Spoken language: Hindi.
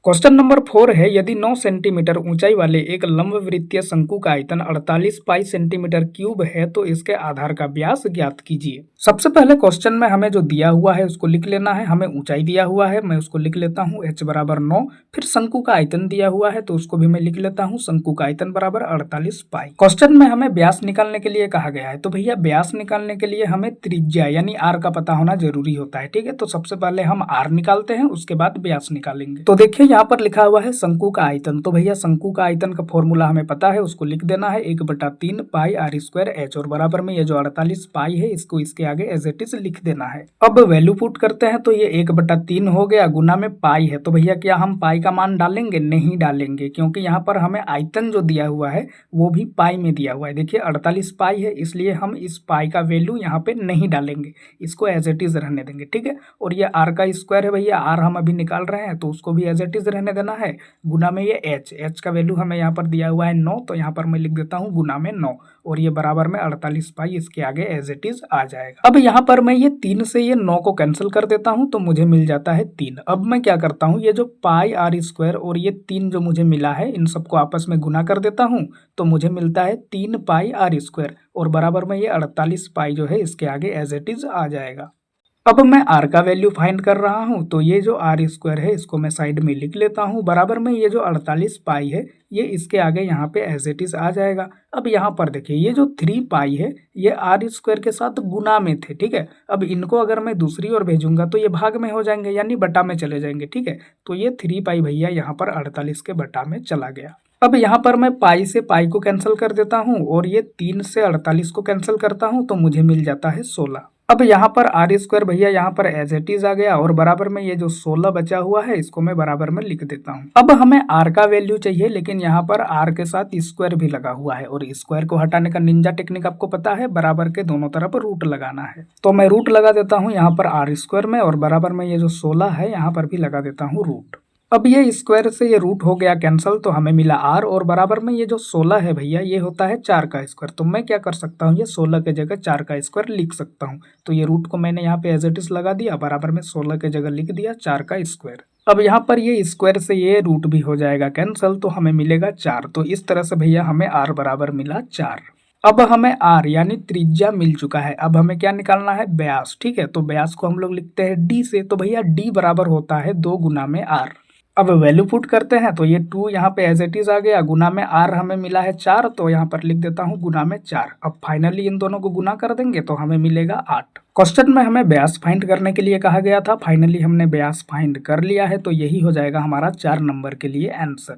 क्वेश्चन नंबर 4 है, यदि 9 सेंटीमीटर ऊंचाई वाले एक लंबवृत्तीय शंकु का आयतन 48 पाई सेंटीमीटर क्यूब है तो इसके आधार का व्यास ज्ञात कीजिए। सबसे पहले क्वेश्चन में हमें जो दिया हुआ है उसको लिख लेना है। हमें ऊंचाई दिया हुआ है, मैं उसको लिख लेता हूँ h बराबर 9। फिर शंकु का आयतन दिया हुआ है तो उसको भी मैं लिख लेता हूँ, शंकु का आयतन बराबर 48 पाई। क्वेश्चन में हमें व्यास निकालने के लिए कहा गया है, तो भैया व्यास निकालने के लिए हमें त्रिज्या यानी r का पता होना जरूरी होता है। ठीक है, तो सबसे पहले हम r निकालते हैं, उसके बाद व्यास निकालेंगे। तो देखिए यहाँ पर लिखा हुआ है शंकु का आयतन, तो भैया शंकु का आयतन का फॉर्मूला हमें पता है, उसको लिख देना है 1/3 पाई r स्क्वायर h, और बराबर में ये जो 48 पाई है इसको इसके आगे एज इट इज लिख देना है। अब वैल्यू पुट करते हैं तो ये 1/3 हो गया, गुना में पाई है। तो भैया क्या हम पाई का मान डालेंगे? नहीं डालेंगे, क्योंकि यहाँ पर हमें आयतन जो दिया हुआ है वो भी पाई में दिया हुआ है। देखिए 48 पाई है, इसलिए हम इस पाई का वैल्यू यहाँ पे नहीं डालेंगे, इसको एज इट इज रहने देंगे। ठीक है, और ये r का स्क्वायर है भैया, r हम अभी निकाल रहे हैं तो उसको भी एज इट इज रहने देना है। गुना में ये h का वैल्यू हमें यहाँ पर दिया हुआ है 9, तो यहाँ पर मैं लिख देता हूँ गुना में 9, और ये बराबर में 48 पाई इसके आगे एज इट इज आ जाएगा। अब यहाँ पर मैं ये 3 से ये 9 को कैंसिल कर देता हूँ तो मुझे मिल जाता है 3। अब मैं क्या करता हूँ, ये जो पाई r स्क्वायर और ये 3 जो मुझे मिला है इन सबको आपस में गुना कर देता हूँ तो मुझे मिलता है 3 पाई r स्क्वायर, और बराबर में ये 48 पाई जो है इसके आगे एज इट इज आ जाएगा। अब मैं r का वैल्यू फाइंड कर रहा हूँ, तो ये जो r स्क्वायर है इसको मैं साइड में लिख लेता हूँ, बराबर में ये जो 48 पाई है ये इसके आगे यहाँ पे एज इट इज आ जाएगा। अब यहाँ पर देखिए ये जो 3 पाई है ये r स्क्वायर के साथ गुना में थे। ठीक है, अब इनको अगर मैं दूसरी ओर भेजूंगा तो ये भाग में हो जाएंगे यानी बटा में चले जाएंगे। ठीक है, तो ये 3 पाई भैया यहाँ पर 48 के बटा में चला गया। अब यहाँ पर मैं पाई से पाई को कैंसिल कर देता हूँ और ये 3 से 48 को कैंसिल करता हूँ तो मुझे मिल जाता है 16। अब यहाँ पर r स्क्वायर भैया यहाँ पर एज इट इज आ गया, और बराबर में ये जो 16 बचा हुआ है इसको मैं बराबर में लिख देता हूँ। अब हमें r का वैल्यू चाहिए, लेकिन यहाँ पर r के साथ स्क्वायर भी लगा हुआ है, और स्क्वायर को हटाने का निंजा टेक्निक आपको पता है, बराबर के दोनों तरफ रूट लगाना है। तो मैं रूट लगा देता हूँ यहाँ पर r स्क्वायर में, और बराबर में ये जो 16 है यहाँ पर भी लगा देता हूँ रूट। अब ये स्क्वायर से ये रूट हो गया कैंसल, तो हमें मिला r, और बराबर में ये जो 16 है भैया ये होता है 4 का स्क्वायर। तो मैं क्या कर सकता हूँ, ये 16 के जगह 4 का स्क्वायर लिख सकता हूँ। तो ये रूट को मैंने यहाँ पे एज इट इज लगा दिया, बराबर में 16 के जगह लिख दिया 4 का स्क्वायर। अब यहाँ पर ये स्क्वायर से ये रूट भी हो जाएगा कैंसल, तो हमें मिलेगा 4। तो इस तरह से भैया हमें r बराबर मिला 4। अब हमें r यानी त्रिज्या मिल चुका है। अब हमें क्या निकालना है, व्यास। ठीक है, तो व्यास को हम लोग लिखते हैं d से, तो भैया d बराबर होता है 2 गुना में r। अब वैल्यू पुट करते हैं तो ये 2 यहाँ पे एज इट इज आ गया, गुना में r हमें मिला है 4, तो यहाँ पर लिख देता हूँ गुना में 4। अब फाइनली इन दोनों को गुना कर देंगे तो हमें मिलेगा 8। क्वेश्चन में हमें व्यास फाइंड करने के लिए कहा गया था, फाइनली हमने व्यास फाइंड कर लिया है, तो यही हो जाएगा हमारा 4 नंबर के लिए आंसर।